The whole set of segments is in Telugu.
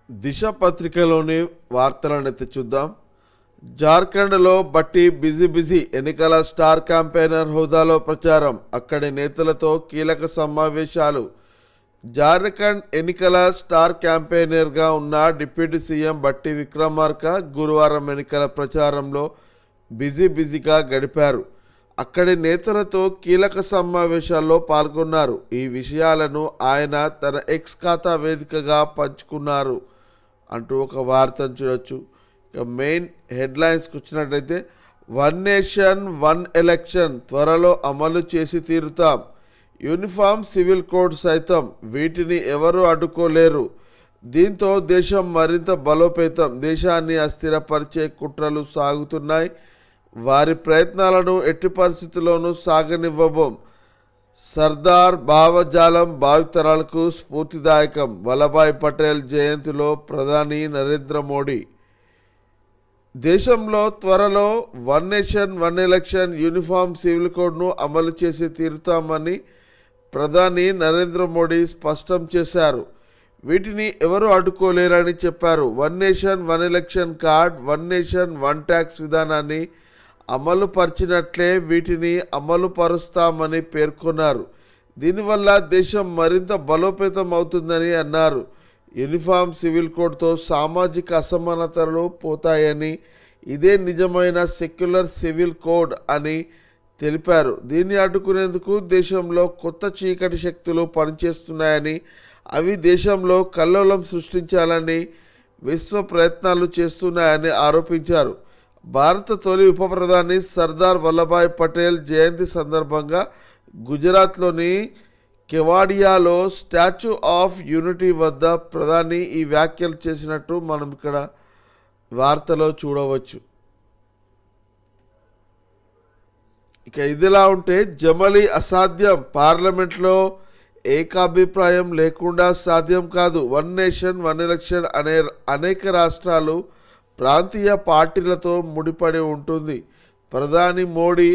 దిశ పత్రికలోని వార్తలను ఎత్తి చూద్దాం. జార్ఖండ్లో బట్టి బిజీ ఎన్నికల స్టార్ క్యాంపెయినర్ హోదాలో ప్రచారం, అక్కడి నేతలతో కీలక సమావేశాలు. జార్ఖండ్ ఎన్నికల స్టార్ క్యాంపెయినర్గా ఉన్న డిప్యూటీ సీఎం బట్టి విక్రమార్క గురువారం ఎన్నికల ప్రచారంలో బిజీగా గడిపారు. అక్కడి నేతలతో కీలక సమావేశాల్లో పాల్గొన్నారు. ఈ విషయాలను ఆయన తన ఎక్స్ ఖాతా వేదికగా పంచుకున్నారు అంటూ ఒక వార్తను చూడొచ్చు. ఇక మెయిన్ హెడ్లైన్స్కి వచ్చినట్టయితే, వన్ నేషన్ వన్ ఎలక్షన్ త్వరలో అమలు చేసి తీరుతాం, యూనిఫామ్ సివిల్ కోడ్ సైతం, వీటిని ఎవరు అడ్డుకోలేరు, దీంతో దేశం మరింత బలోపేతం, దేశాన్ని అస్థిరపరిచే కుట్రలు సాగుతున్నాయి, వారి ప్రయత్నాలను ఎట్టి పరిస్థితుల్లోనూ సాగనివ్వబోం, సర్దార్ భావజాలం భావితరాలకు స్ఫూర్తిదాయకం, వల్లభాయ్ పటేల్ జయంతిలో ప్రధాని నరేంద్ర మోడీ. దేశంలో త్వరలో one nation one election uniform civil కోడ్ను అమలు చేసి తీరుతామని ప్రధాని నరేంద్ర మోడీ స్పష్టం చేశారు. వీటిని ఎవరు అడ్డుకోలేరని చెప్పారు. One nation one election card, one nation one tax విధానాన్ని అమలు పరిచినట్లే వీటిని అమలు పరుస్తామని పేర్కొన్నారు. దీనివల్ల దేశం మరింత బలోపేతం అవుతుందని అన్నారు. యూనిఫామ్ సివిల్ కోడ్తో సామాజిక అసమానతలు పోతాయని, ఇదే నిజమైన సెక్యులర్ సివిల్ కోడ్ అని తెలిపారు. దీన్ని అడ్డుకునేందుకు దేశంలో కొత్త చీకటి శక్తులు పనిచేస్తున్నాయని, అవి దేశంలో కల్లోలం సృష్టించాలని విశ్వ ప్రయత్నాలు చేస్తున్నాయని ఆరోపించారు. భారత తొలి ఉప ప్రధాని సర్దార్ వల్లభాయ్ పటేల్ జయంతి సందర్భంగా గుజరాత్లోని కెవాడియాలో స్టాచ్యూ ఆఫ్ యూనిటీ వద్ద ప్రధాని ఈ వ్యాఖ్యలు చేసినట్టు మనం ఇక్కడ వార్తలో చూడవచ్చు. ఇక ఇదిలా ఉంటే, జమలి అసాధ్యం, పార్లమెంట్లో ఏకాభిప్రాయం లేకుండా సాధ్యం కాదు, వన్ నేషన్ వన్ ఎలక్షన్ అనే అనేక రాష్ట్రాలు ప్రాంతీయ పార్టీలతో ముడిపడి ఉంటుంది, ప్రధాని మోడీ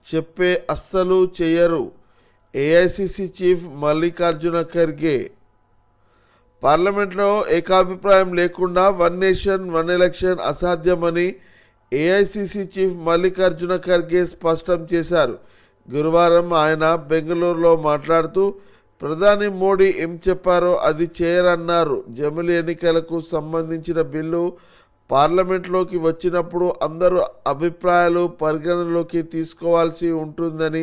చెప్పే అస్సలు చేయరు, ఏఐసిసి చీఫ్ మల్లికార్జున ఖర్గే. పార్లమెంట్లో ఏకాభిప్రాయం లేకుండా వన్ నేషన్ వన్ ఎలక్షన్ అసాధ్యమని ఏఐసిసి చీఫ్ మల్లికార్జున ఖర్గే స్పష్టం చేశారు. గురువారం ఆయన బెంగళూరులో మాట్లాడుతూ, ప్రధాని మోడీ ఏం చెప్పారో అది చేయరన్నారు. జమిలి ఎన్నికలకు సంబంధించిన బిల్లు పార్లమెంట్లోకి వచ్చినప్పుడు అందరూ అభిప్రాయాలు పరిగణలోకి తీసుకోవాల్సి ఉంటుందని,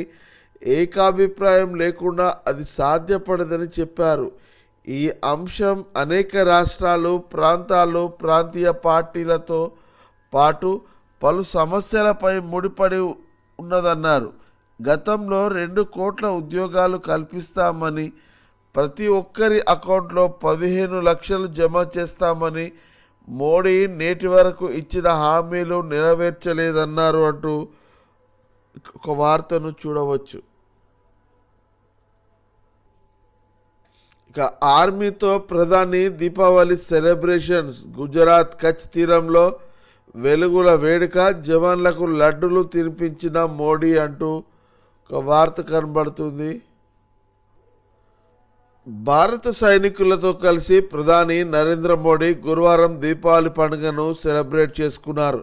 ఏకాభిప్రాయం లేకుండా అది సాధ్యపడదని చెప్పారు. ఈ అంశం అనేక రాష్ట్రాలు, ప్రాంతాలు, ప్రాంతీయ పార్టీలతో పాటు పలు సమస్యలపై ముడిపడి ఉన్నదన్నారు. గతంలో 2 కోట్ల ఉద్యోగాలు కల్పిస్తామని, ప్రతి ఒక్కరి అకౌంట్లో 15 లక్షలు జమ చేస్తామని మోడీ నేటి వరకు ఇచ్చిన హామీలు నెరవేర్చలేదన్నారు అంటూ ఒక వార్తను చూడవచ్చు. ఇక ఆర్మీతో ప్రధాని దీపావళి సెలబ్రేషన్స్, గుజరాత్ కచ్ తీరంలో వెలుగుల వేడుక, జవాన్లకు లడ్డులు తినిపించిన మోడీ అంటూ ఒక వార్త కనబడుతుంది. భారత సైనికులతో కలిసి ప్రధాని నరేంద్ర మోడీ గురువారం దీపావళి పండుగను సెలబ్రేట్ చేసుకున్నారు.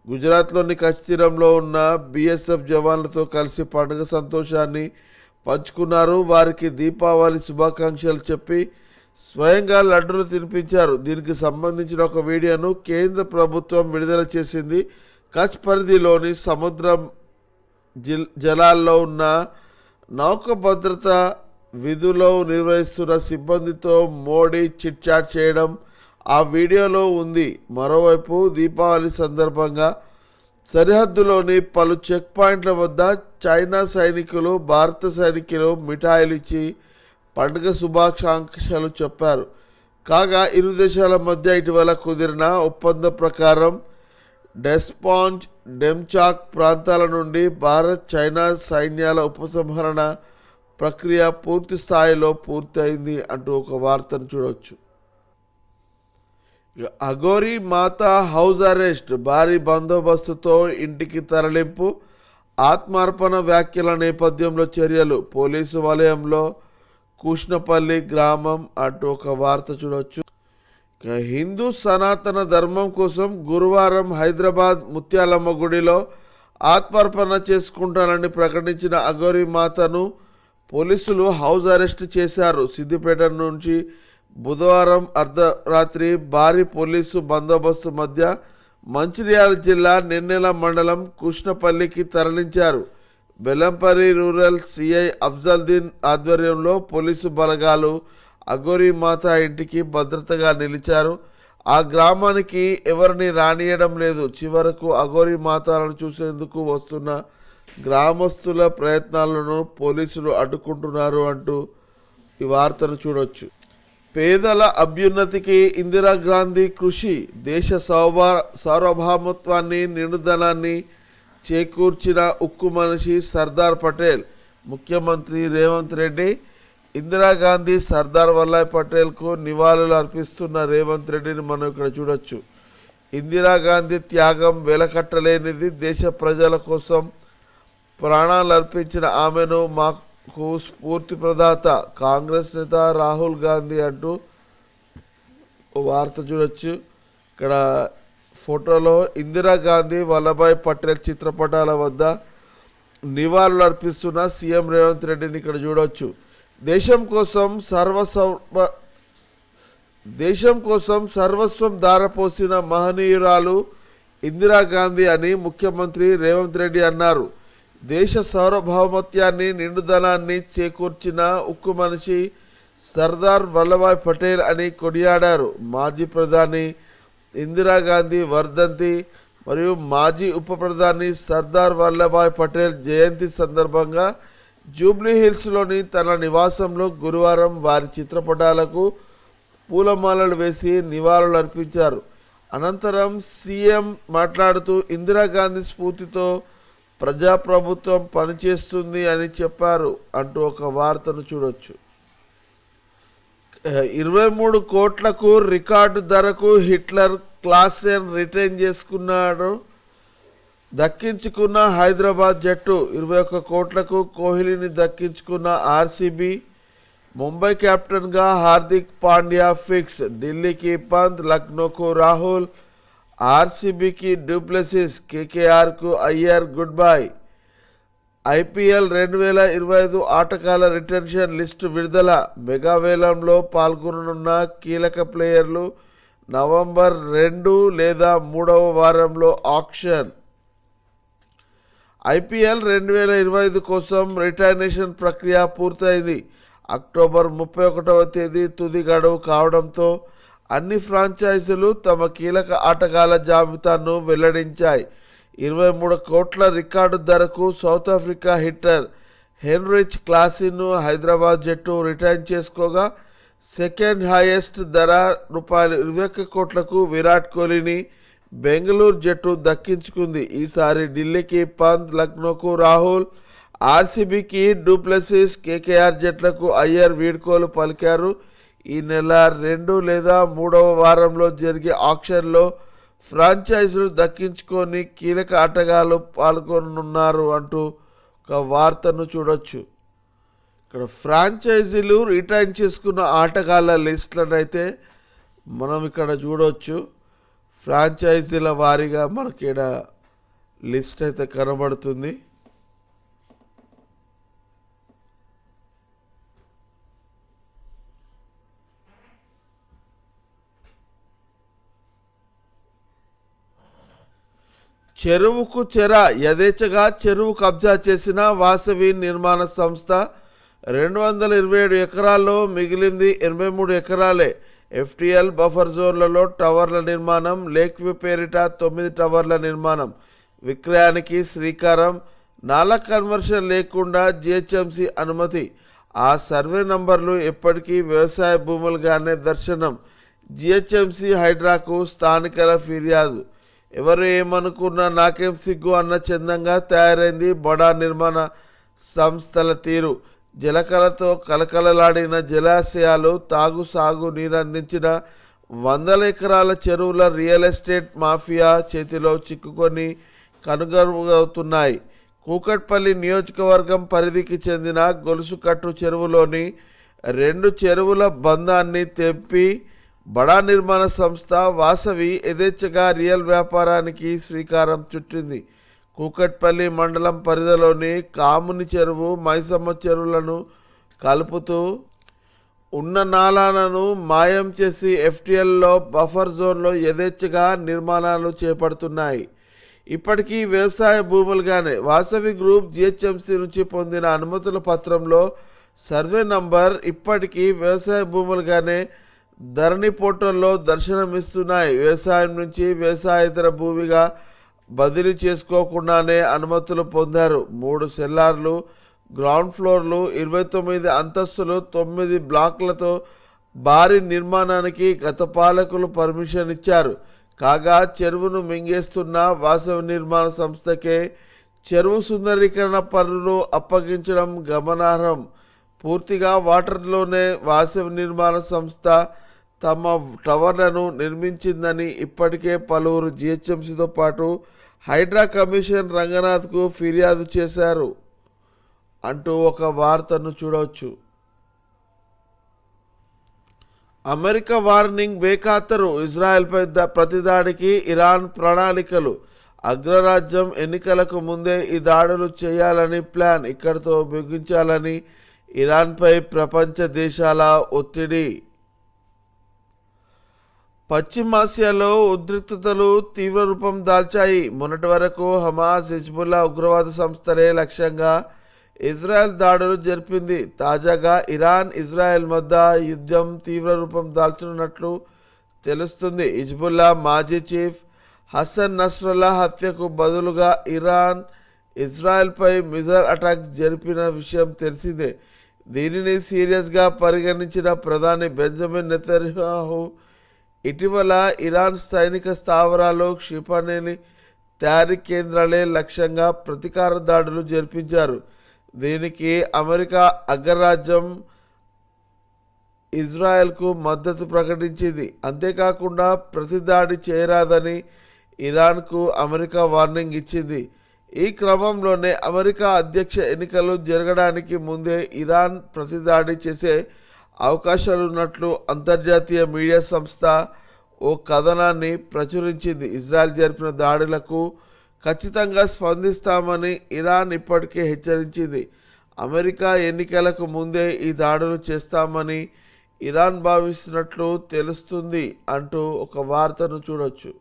గుజరాత్లోని కచ్ తీరంలో ఉన్న బీఎస్ఎఫ్ జవాన్లతో కలిసి పండుగ సంతోషాన్ని పంచుకున్నారు. వారికి దీపావళి శుభాకాంక్షలు చెప్పి స్వయంగా లడ్డులు తినిపించారు. దీనికి సంబంధించిన ఒక వీడియోను కేంద్ర ప్రభుత్వం విడుదల చేసింది. కచ్ పరిధిలోని సముద్రం జలాల్లో ఉన్న నౌక భద్రత విధులు నిర్వహిస్తున్న సిబ్బందితో మోడీ చిట్ చాట్ చేయడం ఆ వీడియోలో ఉంది. మరోవైపు దీపావళి సందర్భంగా సరిహద్దులోని పలు చెక్ పాయింట్ల వద్ద చైనా సైనికులు, భారత సైనికులు మిఠాయిలు ఇచ్చి పండుగ శుభాకాంక్షలు చెప్పారు. కాగా ఇరు దేశాల మధ్య ఇటీవల కుదిరిన ఒప్పందం ప్రకారం డెస్పాంజ్, డెమ్చాక్ ప్రాంతాల నుండి భారత్, చైనా సైన్యాల ఉపసంహరణ ప్రక్రియ పూర్తి స్థాయిలో పూర్తయింది అంటూ ఒక వార్తను చూడవచ్చు. అఘోరీ మాత హౌస్ అరెస్ట్, భారీ బందోబస్తుతో ఇంటికి తరలింపు, ఆత్మార్పణ వ్యాఖ్యల నేపథ్యంలో చర్యలు, పోలీసు వలయంలో కూష్ణపల్లి గ్రామం అంటూ ఒక వార్త చూడవచ్చు. ఇక హిందూ సనాతన ధర్మం కోసం గురువారం హైదరాబాద్ ముత్యాలమ్మ గుడిలో ఆత్మార్పణ చేసుకుంటానని ప్రకటించిన అఘోరి మాతను పోలీసులు హౌస్ అరెస్ట్ చేశారు. సిద్దిపేట నుంచి బుధవారం అర్ధరాత్రి భారీ పోలీసు బందోబస్తు మధ్య మంచిర్యాల జిల్లా నెన్నెల మండలం కృష్ణపల్లికి తరలించారు. బెల్లంపల్లి రూరల్ సిఐ అఫ్జల్దీన్ ఆధ్వర్యంలో పోలీసు బలగాలు అఘోరి మాత ఇంటికి భద్రతగా నిలిచారు. ఆ గ్రామానికి ఎవరిని రానియడం లేదు. చివరకు అఘోరి మాతలను చూసేందుకు వస్తున్న గ్రామస్తుల ప్రయత్నాలను పోలీసులు అడ్డుకుంటున్నారు అంటూ ఈ వార్తను చూడొచ్చు. పేదల అభ్యున్నతికి ఇందిరాగాంధీ కృషి, దేశ సార్వభౌమత్వాన్ని నిండుదనాన్ని చేకూర్చిన ఉక్కు మనిషి సర్దార్ పటేల్. ముఖ్యమంత్రి రేవంత్ రెడ్డి ఇందిరాగాంధీ, సర్దార్ వల్లభాయ్ పటేల్కు నివాళులు అర్పిస్తున్న రేవంత్ రెడ్డిని మనం ఇక్కడ చూడొచ్చు. ఇందిరాగాంధీ త్యాగం వెలకట్టలేనిది. దేశ ప్రజల కోసం ప్రాణాలు అర్పించిన ఆమెను మాకు స్ఫూర్తి ప్రదాత కాంగ్రెస్ నేత రాహుల్ గాంధీ అంటూ వార్త చూడొచ్చు. ఇక్కడ ఫోటోలో ఇందిరాగాంధీ, వల్లభాయ్ పటేల్ చిత్రపటాల వద్ద నివాళులు అర్పిస్తున్న సీఎం రేవంత్ రెడ్డిని ఇక్కడ చూడొచ్చు. దేశం కోసం సర్వస్వం ధారపోసిన మహనీయురాలు ఇందిరాగాంధీ అని ముఖ్యమంత్రి రేవంత్ రెడ్డి అన్నారు. దేశ సార్వభౌమత్యాన్ని నిండుదనాన్ని చేకూర్చిన ఉక్కు మనిషి సర్దార్ వల్లభాయ్ పటేల్ అని కొనియాడారు. మాజీ ప్రధాని ఇందిరాగాంధీ వర్ధంతి మరియు మాజీ ఉప ప్రధాని సర్దార్ వల్లభాయ్ పటేల్ జయంతి సందర్భంగా జూబ్లీ హిల్స్లోని తన నివాసంలో గురువారం వారి చిత్రపటాలకు పూలమాలలు వేసి నివాళులు అర్పించారు. అనంతరం సీఎం మాట్లాడుతూ ఇందిరాగాంధీ స్ఫూర్తితో ప్రజాప్రభుత్వం పనిచేస్తుంది అని చెప్పారు అంటూ ఒక వార్తను చూడొచ్చు. 23 కోట్లకు రికార్డు ధరకు హిట్లర్ క్లాస్ ఎన్ రిటైన్ దక్కించుకున్న హైదరాబాద్ జట్టు. 21 కోట్లకు కోహ్లీని దక్కించుకున్న ఆర్సీబీ. ముంబై కెప్టెన్గా హార్దిక్ పాండ్యా ఫిక్స్. ఢిల్లీకి పంత్, లక్నోకు రాహుల్, ఆర్సీబీకి డూప్లెసిస్, కేకేఆర్కు అయ్యర్ గుడ్ బై. ఐపీఎల్ 2025 ఆటగాళ్ల రిటెన్షన్ లిస్టు విడుదల. మెగా వేలంలో పాల్గొననున్న కీలక ప్లేయర్లు. నవంబర్ 2 లేదా 3వ వారంలో ఆక్షన్. ఐపీఎల్ 2025 కోసం రిటైనేషన్ ప్రక్రియ పూర్తయింది. అక్టోబర్ 31వ తేదీ తుది గడువు కావడంతో అన్ని ఫ్రాంచైజీలు తమ కీలక ఆటగాళ్ల జాబితాను వెల్లడించాయి. 23 కోట్ల రికార్డు ధరకు సౌత్ ఆఫ్రికా హిట్టర్ హెన్రిచ్ క్లాసీను హైదరాబాద్ జట్టు రిటైన్ చేసుకోగా, సెకండ్ హైయెస్ట్ ధర ₹21 కోట్లకు విరాట్ కోహ్లీని బెంగళూరు జట్టు దక్కించుకుంది. ఈసారి ఢిల్లీకి పంత్, లక్నోకు రాహుల్, ఆర్సీబీకి డూప్లెసిస్, కేకేఆర్ జట్లకు అయ్యర్ వీడ్కోలు పలికారు. ఈ నెల 2 లేదా 3వ వారంలో జరిగే ఆక్షన్లో ఫ్రాంచైజీలు దక్కించుకొని కీలక ఆటగాళ్లు పాల్గొనున్నారు అంటూ ఒక వార్తను చూడొచ్చు. ఇక్కడ ఫ్రాంచైజీలు రిటైన్ చేసుకున్న ఆటగాళ్ల లిస్టులను అయితే మనం ఇక్కడ చూడవచ్చు. ఫ్రాంచైజీల వారీగా మనకి ఇక్కడ లిస్ట్ అయితే కనబడుతుంది. చెరువుకు యథేచ్ఛగా చెరువు కబ్జా చేసిన వాసవి నిర్మాణ సంస్థ. 227 ఎకరాల్లో మిగిలింది 83 ఎకరాలే. ఎఫ్టీఎల్ బఫర్ జోన్లలో టవర్ల నిర్మాణం. లేక్ వ్యూ పేరిట 9 టవర్ల నిర్మాణం, విక్రయానికి శ్రీకారం. నాలా కన్వర్షన్ లేకుండా జిహెచ్ఎంసీ అనుమతి. ఆ సర్వే నంబర్లు ఎప్పటికీ వ్యవసాయ భూములుగానే దర్శనం. జిహెచ్ఎంసీ హైడ్రాకు స్థానికుల ఫిర్యాదు. ఎవరు ఏమనుకున్నా నాకేం సిగ్గు అన్న చందంగా తయారైంది బడా నిర్మాణ సంస్థల తీరు. జలకళతో కలకలలాడిన జలాశయాలు, సాగు నీరందించిన 100 ఎకరాల చెరువుల రియల్ ఎస్టేట్ మాఫియా చేతిలో చిక్కుకొని కనుగరుగవుతున్నాయి. కూకట్పల్లి నియోజకవర్గం పరిధికి చెందిన గొలుసుకట్టు చెరువులోని 2 చెరువుల బంధాన్ని తెంపి బడా నిర్మాణ సంస్థ వాసవి యథేచ్ఛగా రియల్ వ్యాపారానికి శ్రీకారం చుట్టింది. కూకట్పల్లి మండలం పరిధిలోని కాముని చెరువు, మైసమ్మ చెరువులను కలుపుతూ ఉన్న నాలాలను మాయం చేసి ఎఫ్టీఎల్లో బఫర్ జోన్లో యథేచ్ఛగా నిర్మాణాలు చేపడుతున్నాయి. ఇప్పటికీ వ్యవసాయ భూములుగానే వాసవి గ్రూప్ జిహెచ్ఎంసీ నుంచి పొందిన అనుమతుల పత్రంలో సర్వే నంబర్ ఇప్పటికీ వ్యవసాయ భూములుగానే ధరణి పోర్టల్లో దర్శనమిస్తున్నాయి. వ్యవసాయం నుంచి వ్యవసాయేతర భూమిగా బదిలీ చేసుకోకుండానే అనుమతులు పొందారు. 3 సెల్లార్లు, గ్రౌండ్ ఫ్లోర్లు, 29 అంతస్తులు, 9 బ్లాక్లతో భారీ నిర్మాణానికి గత పాలకులు పర్మిషన్ ఇచ్చారు. కాగా చెరువును మింగేస్తున్న వాసవి నిర్మాణ సంస్థకే చెరువు సుందరీకరణ పనులు అప్పగించడం గమనార్హం. పూర్తిగా వాటర్లోనే వాసవి నిర్మాణ సంస్థ తమ టవర్లను నిర్మించిందని ఇప్పటికే పలువురు జిహెచ్ఎంసీతో పాటు హైడ్రా కమిషన్ రంగనాథ్కు ఫిర్యాదు చేశారు అంటూ ఒక వార్తను చూడవచ్చు. అమెరికా వార్నింగ్ బేఖాతరు, ఇజ్రాయెల్పై ప్రతిదాడికి ఇరాన్ ప్రణాళికలు. అగ్రరాజ్యం ఎన్నికలకు ముందే ఈ దాడులు చేయాలని ప్లాన్, ఇక్కడితో ముగించాలని ఇరాన్పై ప్రపంచ దేశాల ఒత్తిడి. పశ్చిమాసియాలో ఉద్రిక్తతలు తీవ్ర రూపం దాల్చాయి. మొన్నటి వరకు హమాస్, హిజ్బుల్లా ఉగ్రవాద సంస్థలే లక్ష్యంగా ఇజ్రాయెల్ దాడులు జరిపింది. తాజాగా ఇరాన్, ఇజ్రాయెల్ మధ్య యుద్ధం తీవ్ర రూపం దాల్చనున్నట్లు తెలుస్తుంది. హిజ్బుల్లా మాజీ చీఫ్ హసన్ నస్రల్లా హత్యకు బదులుగా ఇరాన్ ఇజ్రాయెల్పై మిజైల్ అటాక్ జరిపిన విషయం తెలిసిందే. దీనిని సీరియస్గా పరిగణించిన ప్రధాని బెంజమిన్ నెతన్యాహు ఇటీవల ఇరాన్ సైనిక స్థావరాలు, క్షిపణి తయారీ కేంద్రాలే లక్ష్యంగా ప్రతీకార దాడులు జరిపించారు. దీనికి అమెరికా అగ్రరాజ్యం ఇజ్రాయెల్కు మద్దతు ప్రకటించింది. అంతేకాకుండా ప్రతిదాడి చేయరాదని ఇరాన్కు అమెరికా వార్నింగ్ ఇచ్చింది. ఈ క్రమంలోనే అమెరికా అధ్యక్ష ఎన్నికలు జరగడానికి ముందే ఇరాన్ ప్రతిదాడి చేసే అవకాశాలున్నట్లు అంతర్జాతీయ మీడియా సంస్థ ఓ కథనాన్ని ప్రచురించింది. ఇజ్రాయెల్ జరిపిన దాడులకు ఖచ్చితంగా స్పందిస్తామని ఇరాన్ ఇప్పటికే హెచ్చరించింది. అమెరికా ఎన్నికలకు ముందే ఈ దాడులు చేస్తామని ఇరాన్ భావిస్తున్నట్లు తెలుస్తుంది అంటూ ఒక వార్తను చూడొచ్చు.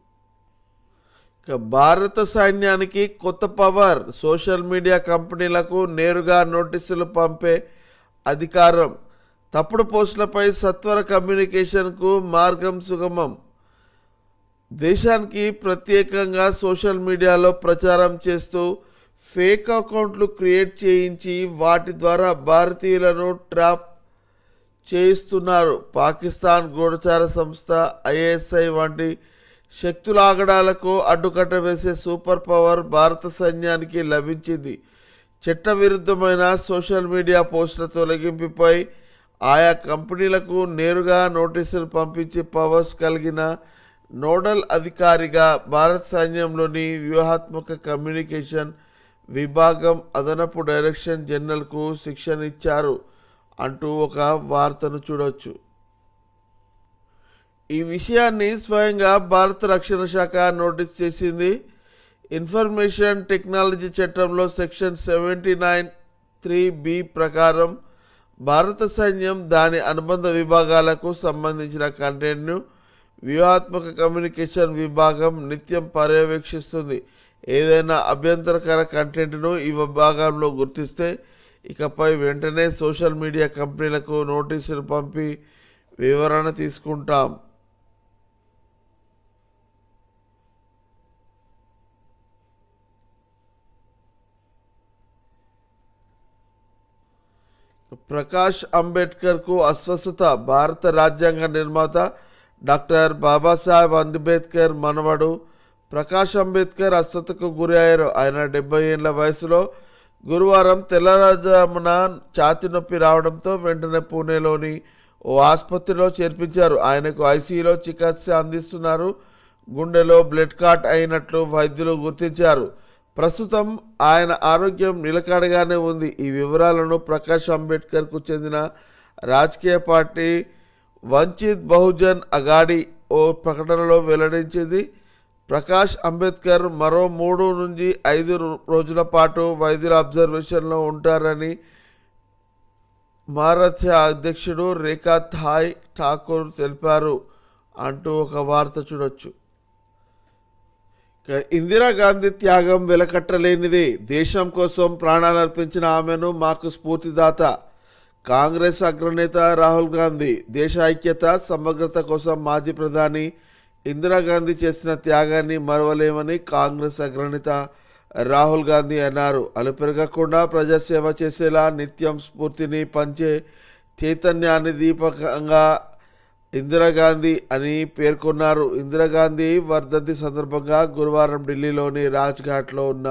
ఇక భారత సైన్యానికి కొత్త పవర్, సోషల్ మీడియా కంపెనీలకు నేరుగా నోటీసులు పంపే అధికారం. తప్పుడు పోస్టులపై సత్వర కమ్యూనికేషన్కు మార్గం సుగమం. దేశానికి ప్రత్యేకంగా సోషల్ మీడియాలో ప్రచారం చేస్తూ ఫేక్ అకౌంట్లు క్రియేట్ చేయించి వాటి ద్వారా భారతీయులను ట్రాప్ చేయిస్తున్నారు. పాకిస్తాన్ గూఢచార సంస్థ ఐఎస్ఐ వంటి శక్తుల ఆగడాలకు అడ్డుకట్ట వేసే సూపర్ పవర్ భారత సైన్యానికి లభించింది. చట్టవిరుద్ధమైన సోషల్ మీడియా పోస్టుల తొలగింపుపై ఆయా కంపెనీలకు నేరుగా నోటీసులు పంపించే పవర్స్ కలిగిన నోడల్ అధికారిగా భారత సైన్యంలోని వ్యూహాత్మక కమ్యూనికేషన్ విభాగం అదనపు డైరెక్టర్ జనరల్కు శిక్షణ ఇచ్చారు అంటూ ఒక వార్తను చూడవచ్చు. ఈ విషయాన్ని స్వయంగా భారత రక్షణ శాఖ నోటీస్ చేసింది. ఇన్ఫర్మేషన్ టెక్నాలజీ చట్టంలో సెక్షన్ 79(3)(b) ప్రకారం భారత సైన్యం దాని అనుబంధ విభాగాలకు సంబంధించిన కంటెంట్ను వ్యూహాత్మక కమ్యూనికేషన్ విభాగం నిత్యం పర్యవేక్షిస్తుంది. ఏదైనా అభ్యంతరకర కంటెంట్ను ఈ విభాగంలో గుర్తిస్తే ఇకపై వెంటనే సోషల్ మీడియా కంపెనీలకు నోటీసులు పంపి వివరణ తీసుకుంటాం. ప్రకాష్ అంబేద్కర్కు అస్వస్థత. భారత రాజ్యాంగ నిర్మాత డాక్టర్ బాబాసాహెబ్ అంబేద్కర్ మనవడు ప్రకాష్ అంబేద్కర్ అస్వస్థతకు గురి అయ్యారు. ఆయన 70 ఏళ్ల వయసులో గురువారం తెల్లవారుజామున ఛాతీ నొప్పి రావడంతో వెంటనే పూణేలోని ఓ ఆసుపత్రిలో చేర్పించారు. ఆయనకు ఐసీయూలో చికిత్స అందిస్తున్నారు. గుండెలో బ్లడ్ క్లాట్ అయినట్లు వైద్యులు గుర్తించారు. ప్రస్తుతం ఆయన ఆరోగ్యం నిలకడగానే ఉంది. ఈ వివరాలను ప్రకాష్ అంబేద్కర్కు చెందిన రాజకీయ పార్టీ వంచిత్ బహుజన్ అగాడి ఓ ప్రకటనలో వెల్లడించింది. ప్రకాష్ అంబేద్కర్ మరో 3 నుంచి 5 రోజుల పాటు వైద్యుల అబ్జర్వేషన్లో ఉంటారని మారథ్య అధ్యక్షుడు రేఖా థాయ్ ఠాకూర్ తెలిపారు అంటూ ఒక వార్త చూడొచ్చు. ఇందిరాగాంధీ త్యాగం వెలకట్టలేనిది. దేశం కోసం ప్రాణాలర్పించిన ఆమెను మాకు స్ఫూర్తిదాత. కాంగ్రెస్ అగ్రనేత రాహుల్ గాంధీ. దేశ ఐక్యత సమగ్రత కోసం మాజీ ప్రధాని ఇందిరాగాంధీ చేసిన త్యాగాన్ని మరవలేమని కాంగ్రెస్ అగ్రనేత రాహుల్ గాంధీ అన్నారు. అలుపెరగకుండా ప్రజాసేవ చేసేలా నిత్యం స్ఫూర్తిని పంచే చైతన్యాన్ని దీపకంగా ఇందిరాగాంధీ అని పేర్కొన్నారు. ఇందిరాగాంధీ వర్ధంతి సందర్భంగా గురువారం ఢిల్లీలోని రాజ్ఘాట్లో ఉన్న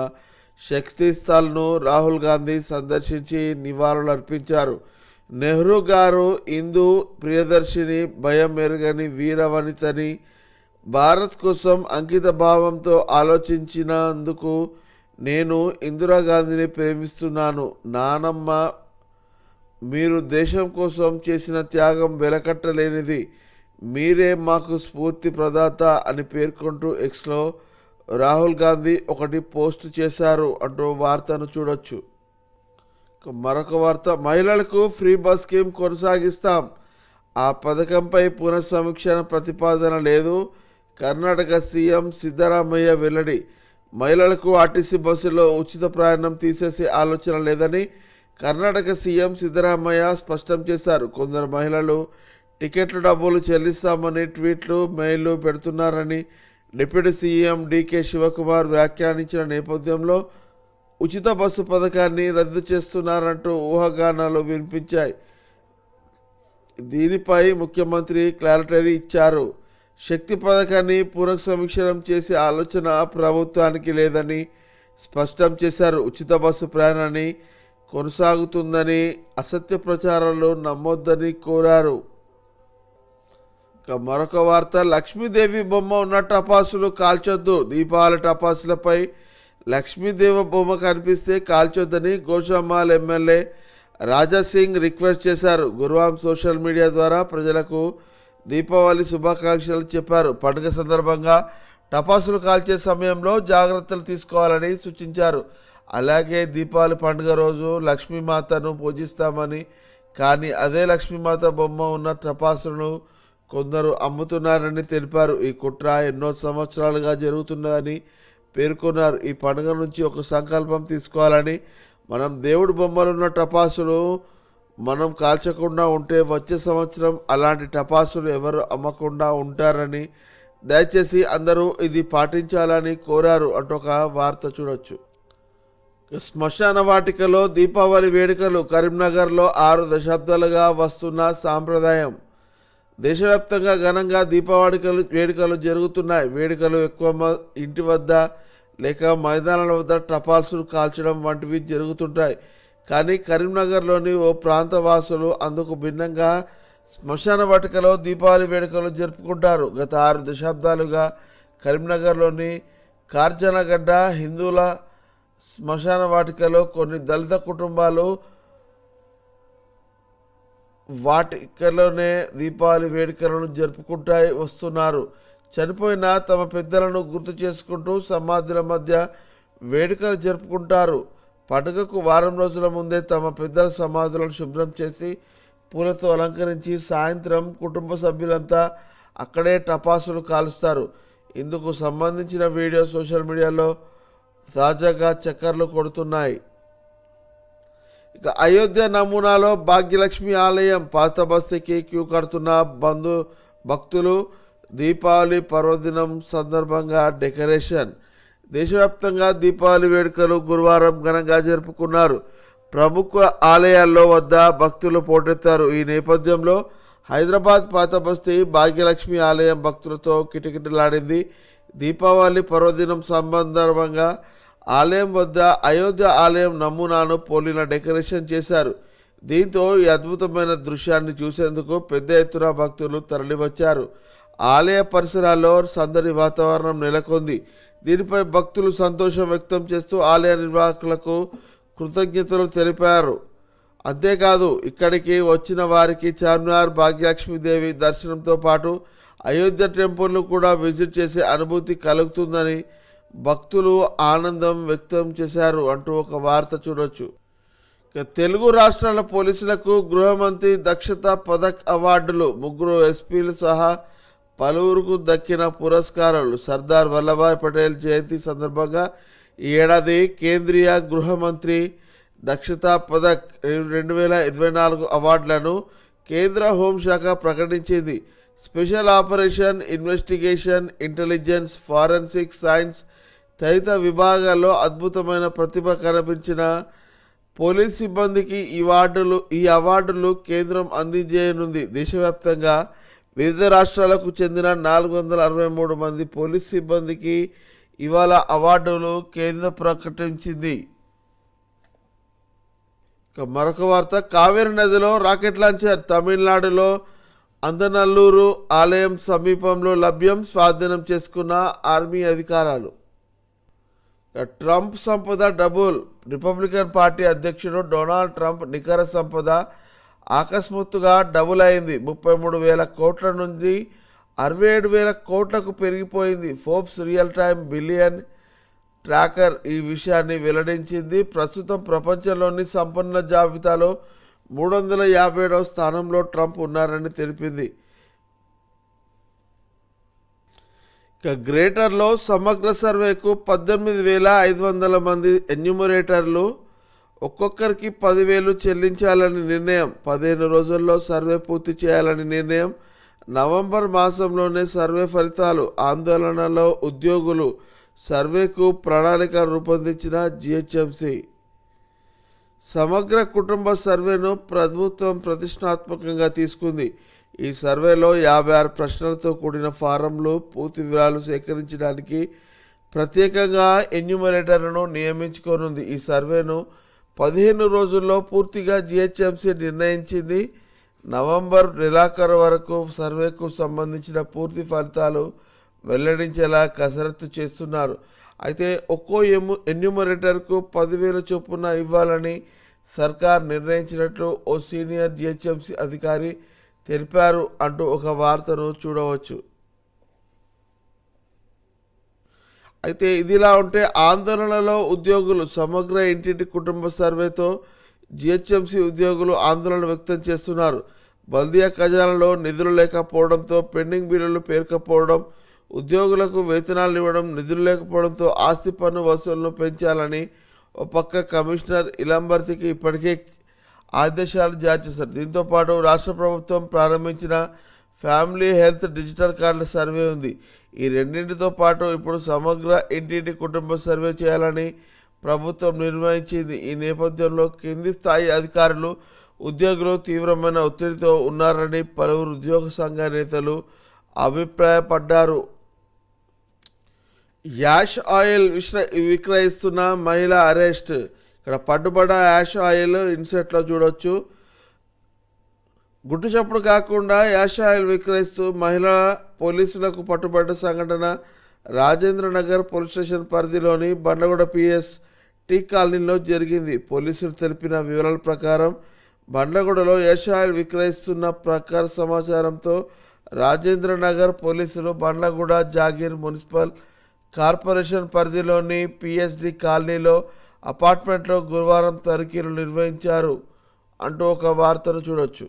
శక్తి స్థల్ను రాహుల్ గాంధీ సందర్శించి నివాళులర్పించారు. నెహ్రూ గారు హిందూ ప్రియదర్శిని, భయం ఎరుగని వీరవనితని, భారత్ కోసం అంకిత భావంతో ఆలోచించినందుకు నేను ఇందిరాగాంధీని ప్రేమిస్తున్నాను. నానమ్మ, మీరు దేశం కోసం చేసిన త్యాగం వెలకట్టలేనిది. మీరే మాకు స్ఫూర్తి ప్రదాత అని పేర్కొంటూ ఎక్స్లో రాహుల్ గాంధీ ఒకటి పోస్ట్ చేశారు అంటూ వార్తను చూడొచ్చు. మరొక వార్త, మహిళలకు ఫ్రీ బస్ స్కీమ్ కొనసాగిస్తాం. ఆ పథకంపై పునఃసమీక్షణ ప్రతిపాదన లేదు. కర్ణాటక సీఎం సిద్ధరామయ్య వెల్లడి. మహిళలకు ఆర్టీసీ బస్సులో ఉచిత ప్రయాణం తీసేసే ఆలోచన లేదని కర్ణాటక సీఎం సిద్ధరామయ్య స్పష్టం చేశారు. కొందరు మహిళలు టికెట్లు డబ్బులు చెల్లిస్తామని ట్వీట్లు, మెయిల్లు పెడుతున్నారని డిప్యూటీ సీఎం డీకే శివకుమార్ వ్యాఖ్యానించిన నేపథ్యంలో ఉచిత బస్సు పథకాన్ని రద్దు చేస్తున్నారంటూ ఊహాగానాలు వినిపించాయి. దీనిపై ముఖ్యమంత్రి క్లారిటీ ఇచ్చారు. శక్తి పథకాన్ని పునఃసమీక్షణం చేసే ఆలోచన ప్రభుత్వానికి లేదని స్పష్టం చేశారు. ఉచిత బస్సు ప్రయాణాన్ని కొనసాగుతుందని, అసత్య ప్రచారాలు నమ్మొద్దని కోరారు. మరొక వార్త, లక్ష్మీదేవి బొమ్మ ఉన్న టపాసులు కాల్చొద్దు. దీపావళి టపాసులపై లక్ష్మీదేవి బొమ్మ కనిపిస్తే కాల్చొద్దని గోషామాల్ ఎమ్మెల్యే రాజాసింగ్ రిక్వెస్ట్ చేశారు. గురువారం సోషల్ మీడియా ద్వారా ప్రజలకు దీపావళి శుభాకాంక్షలు చెప్పారు. పండుగ సందర్భంగా టపాసులు కాల్చే సమయంలో జాగ్రత్తలు తీసుకోవాలని సూచించారు. అలాగే దీపావళి పండుగ రోజు లక్ష్మీమాతను పూజిస్తామని, కానీ అదే లక్ష్మీమాత బొమ్మ ఉన్న టపాసులను కొందరు అమ్ముతున్నారని తెలిపారు. ఈ కుట్ర ఎన్నో సంవత్సరాలుగా జరుగుతున్నదని పేర్కొన్నారు. ఈ పండుగ నుంచి ఒక సంకల్పం తీసుకోవాలని, మనం దేవుడి బొమ్మలున్న టపాసులు మనం కాల్చకుండా ఉంటే వచ్చే సంవత్సరం అలాంటి టపాసులు ఎవరు అమ్మకుండా ఉంటారని, దయచేసి అందరూ ఇది పాటించాలని కోరారు అంటూ ఒక వార్త చూడొచ్చు. శ్మశాన వాటికలో దీపావళి వేడుకలు కరీంనగర్లో 6 దశాబ్దాలుగా వస్తున్న సాంప్రదాయం. దేశవ్యాప్తంగా ఘనంగా దీపావళి వేడుకలు జరుగుతున్నాయి. వేడుకలు ఎక్కువ ఇంటి వద్ద లేక మైదానాల వద్ద టపాసులు కాల్చడం వంటివి జరుగుతుంటాయి. కానీ కరీంనగర్లోని ఓ ప్రాంత వాసులు అందుకు భిన్నంగా శ్మశాన వాటికలో దీపావళి వేడుకలు జరుపుకుంటారు. గత 6 దశాబ్దాలుగా కరీంనగర్లోని కార్జనగడ్డ హిందువుల శ్మశాన వాటికలో కొన్ని దళిత కుటుంబాలు వాటికలోనే దీపావళి వేడుకలను జరుపుకుంటూ వస్తున్నారు. చనిపోయిన తమ పెద్దలను గుర్తు చేసుకుంటూ సమాధుల మధ్య వేడుకలు జరుపుకుంటారు. పండుగకు వారం రోజుల ముందే తమ పెద్దల సమాధులను శుభ్రం చేసి పూలతో అలంకరించి సాయంత్రం కుటుంబ సభ్యులంతా అక్కడే టపాసులు కాలుస్తారు. ఇందుకు సంబంధించిన వీడియో సోషల్ మీడియాలో తాజాగా చక్కర్లు కొడుతున్నాయి. ఇక అయోధ్య నమూనాలో భాగ్యలక్ష్మి ఆలయం పాత బస్తీకి క్యూ కడుతున్న భక్తులు. దీపావళి పర్వదినం సందర్భంగా డెకరేషన్. దేశవ్యాప్తంగా దీపావళి వేడుకలు గురువారం ఘనంగా జరుపుకున్నారు. ప్రముఖ ఆలయాల్లో వద్ద భక్తులు పోటెత్తారు. ఈ నేపథ్యంలో హైదరాబాద్ పాత బస్తీ భాగ్యలక్ష్మి ఆలయం భక్తులతో కిటకిటలాడింది. దీపావళి పర్వదినం సందర్భంగా ఆలయం వద్ద అయోధ్య ఆలయం నమూనాను పోలిన డెకరేషన్ చేశారు. దీంతో ఈ అద్భుతమైన దృశ్యాన్ని చూసేందుకు పెద్ద ఎత్తున భక్తులు తరలివచ్చారు. ఆలయ పరిసరాల్లో సందడి వాతావరణం నెలకొంది. దీనిపై భక్తులు సంతోషం వ్యక్తం చేస్తూ ఆలయ నిర్వాహకులకు కృతజ్ఞతలు తెలిపారు. అంతేకాదు ఇక్కడికి వచ్చిన వారికి చార్మినార్, భాగ్యలక్ష్మీదేవి దర్శనంతో పాటు అయోధ్య టెంపుల్ను కూడా విజిట్ చేసే అనుభూతి కలుగుతుందని భక్తులు ఆనందం వ్యక్తం చేశారు అంటూ ఒక వార్త చూడొచ్చు. తెలుగు రాష్ట్రాల పోలీసులకు గృహమంత్రి దక్షతా పథక్ అవార్డులు. 3 ఎస్పీలు సహా పలువురుకు దక్కిన పురస్కారాలు. సర్దార్ వల్లభాయ్ పటేల్ జయంతి సందర్భంగా ఈ ఏడాది కేంద్రీయ గృహమంత్రి దక్షతా పథక్ 2024 అవార్డులను కేంద్ర హోంశాఖ ప్రకటించింది. Special operation, investigation, intelligence, forensic science తదితర విభాగాల్లో అద్భుతమైన ప్రతిభ కనిపించిన పోలీస్ సిబ్బందికి ఈ అవార్డులు కేంద్రం అందజేయనుంది. దేశవ్యాప్తంగా వివిధ రాష్ట్రాలకు చెందిన 463 మంది పోలీస్ సిబ్బందికి ఇవాళ అవార్డులు కేంద్రం ప్రకటించింది. మరొక వార్త, కావేరీ నదిలో రాకెట్ లాంచర్ తమిళనాడులో అందనల్లూరు ఆలయం సమీపంలో లభ్యం. స్వాధీనం చేసుకున్న ఆర్మీ అధికారాలు. ట్రంప్ సంపద డబుల్. రిపబ్లికన్ పార్టీ అధ్యక్షుడు డొనాల్డ్ ట్రంప్ నికర సంపద అకస్మాత్తుగా డబుల్ అయింది. 33,000 కోట్ల నుంచి 67,000 కోట్లకు పెరిగిపోయింది. Forbes real time billion tracker ఈ విషయాన్ని వెల్లడించింది. ప్రస్తుతం ప్రపంచంలోని సంపన్నుల జాబితాలో 357వ స్థానంలో ట్రంప్ ఉన్నారని తెలిపింది. గ్రేటర్లో సమగ్ర సర్వేకు 18,500 మంది ఎన్యూమరేటర్లు. ఒక్కొక్కరికి 10,000 చెల్లించాలని నిర్ణయం. 15 రోజుల్లో సర్వే పూర్తి చేయాలని నిర్ణయం. నవంబర్ మాసంలోనే సర్వే ఫలితాలు. ఆందోళనలో ఉద్యోగులు. సర్వేకు ప్రణాళిక రూపొందించిన జిహెచ్ఎంసి. సమగ్ర కుటుంబ సర్వేను ప్రభుత్వం ప్రతిష్టాత్మకంగా తీసుకుంది. ఈ సర్వేలో 56 ప్రశ్నలతో కూడిన ఫారంలు, పూర్తి వివరాలు సేకరించడానికి ప్రత్యేకంగా ఎన్యూమరేటర్లను నియమించుకోనుంది. ఈ సర్వేను 15 రోజుల్లో పూర్తిగా జిహెచ్ఎంసి నిర్ణయించింది. నవంబర్ నెలాఖరు వరకు సర్వేకు సంబంధించిన పూర్తి ఫలితాలు వెల్లడించేలా కసరత్తు చేస్తున్నారు. అయితే ఒక్కో ఎన్యూమరేటర్కు 10,000 చొప్పున ఇవ్వాలని సర్కార్ నిర్ణయించినట్లు ఓ సీనియర్ జిహెచ్ఎంసి అధికారి తెలిపారు అంటూ ఒక వార్తను చూడవచ్చు. అయితే ఇదిలా ఉంటే ఆందోళనలో ఉద్యోగులు. సమగ్ర ఇంటింటి కుటుంబ సర్వేతో జిహెచ్ఎంసి ఉద్యోగులు ఆందోళన వ్యక్తం చేస్తున్నారు. బల్దియా ఖజానాలో నిధులు లేకపోవడంతో పెండింగ్ బిల్లులు పేరుకపోవడం, ఉద్యోగులకు వేతనాలు ఇవ్వడం, నిధులు లేకపోవడంతో ఆస్తి పన్ను వసూళ్లను పెంచాలని ఓ పక్క కమిషనర్ ఇలంబర్తికి ఇప్పటికే ఆదేశాలు జారీ చేశారు. దీంతోపాటు రాష్ట్ర ప్రభుత్వం ప్రారంభించిన ఫ్యామిలీ హెల్త్ డిజిటల్ కార్డుల సర్వే ఉంది. ఈ రెండింటితో పాటు ఇప్పుడు సమగ్ర ఇంటింటి కుటుంబ సర్వే చేయాలని ప్రభుత్వం నిర్ణయించింది. ఈ నేపథ్యంలో కింది స్థాయి అధికారులు, ఉద్యోగులు తీవ్రమైన ఒత్తిడితో ఉన్నారని పలువురు ఉద్యోగ సంఘ నేతలు అభిప్రాయపడ్డారు. యాష్ ఆయిల్ విక్రయిస్తున్న మహిళ అరెస్ట్. ఇక్కడ పట్టుబడ్డ యాష్ ఆయిల్ ఇన్సెట్లో చూడొచ్చు. గుట్టు చప్పుడు కాకుండా యాష్ ఆయిల్ విక్రయిస్తూ మహిళా పోలీసులకు పట్టుబడ్డ సంఘటన రాజేంద్ర నగర్ పోలీస్ స్టేషన్ పరిధిలోని బండ్లగూడ పిఎస్ టీ కాలనీలో జరిగింది. పోలీసులు తెలిపిన వివరాల ప్రకారం బండ్లగూడలో యాష్ ఆయిల్ విక్రయిస్తున్న ప్రకార సమాచారంతో రాజేంద్ర నగర్ పోలీసులు బండ్లగూడ జాగీర్ మున్సిపల్ కార్పొరేషన్ పరిధిలోని పిఎస్డి కాలనీలో అపార్ట్మెంట్లో గురువారం తనిఖీలు నిర్వహించారు అంటూ ఒక వార్తను చూడొచ్చు.